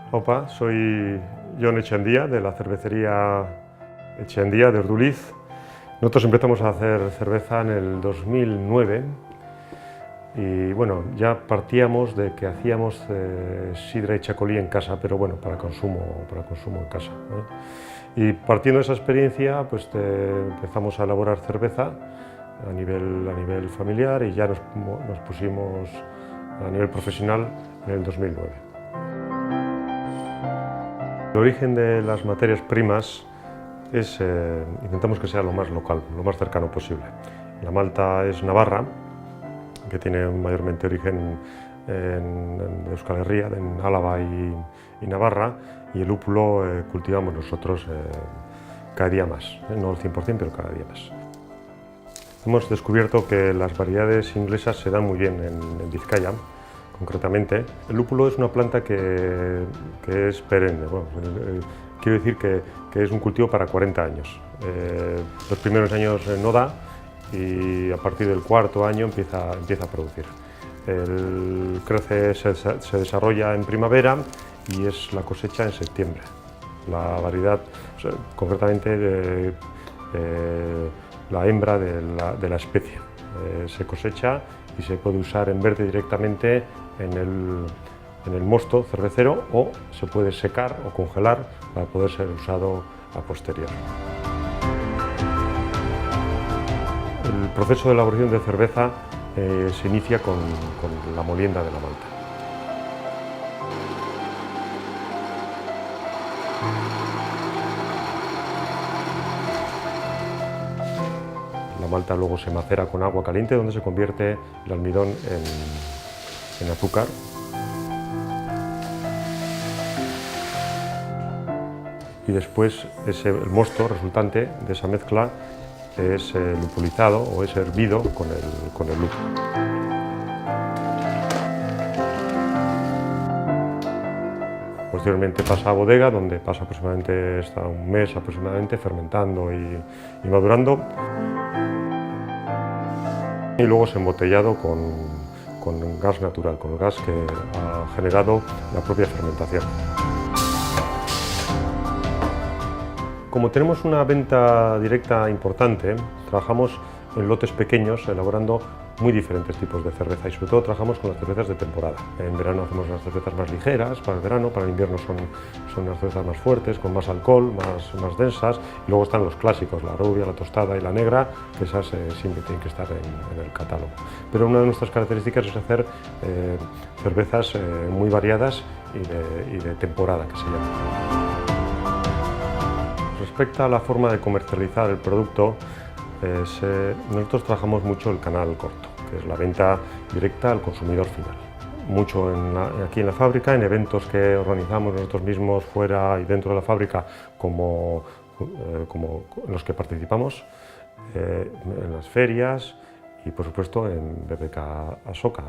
Opa, soy Jon Echeandía, de la cervecería Echeandía de Orduliz. Nosotros empezamos a hacer cerveza en el 2009 y bueno, ya partíamos de que hacíamos sidra y chacolí en casa, pero bueno, para consumo en casa, ¿eh? Y partiendo de esa experiencia, pues empezamos a elaborar cerveza a nivel familiar y ya nos pusimos a nivel profesional en el 2009. El origen de las materias primas es, intentamos que sea lo más local, lo más cercano posible. La malta es navarra, que tiene mayormente origen en Euskal Herria, en Álava y Navarra, y el lúpulo cultivamos nosotros cada día más, no al 100%, pero cada día más. Hemos descubierto que las variedades inglesas se dan muy bien en Vizcaya, concretamente. El lúpulo es una planta que es perenne. Bueno, quiero decir que es un cultivo para 40 años. Los primeros años no da y a partir del cuarto año empieza a producir. Se desarrolla en primavera y es la cosecha en septiembre. La variedad, concretamente la hembra de la especie, se cosecha y se puede usar en verde directamente en el mosto cervecero, o se puede secar o congelar para poder ser usado a posterior. El proceso de elaboración de cerveza se inicia con la molienda de la malta. La malta luego se macera con agua caliente, donde se convierte el almidón en azúcar. Y después el mosto resultante de esa mezcla es lupulizado o es hervido con el lúpulo. Posteriormente pasa a bodega, donde pasa aproximadamente hasta un mes fermentando y madurando. Y luego es embotellado con gas natural, con el gas que ha generado la propia fermentación. Como tenemos una venta directa importante, trabajamos en lotes pequeños, elaborando muy diferentes tipos de cerveza, y sobre todo trabajamos con las cervezas de temporada. En verano hacemos unas cervezas más ligeras para el verano, para el invierno son unas cervezas más fuertes, con más alcohol, más densas, y luego están los clásicos, la rubia, la tostada y la negra, que esas siempre tienen que estar en el catálogo. Pero una de nuestras características es hacer cervezas muy variadas y de temporada, que se llama. Respecto a la forma de comercializar el producto, nosotros trabajamos mucho el canal corto, que es la venta directa al consumidor final. Mucho aquí en la fábrica, en eventos que organizamos nosotros mismos fuera y dentro de la fábrica, como en los que participamos, en las ferias y por supuesto en BBK Asoka.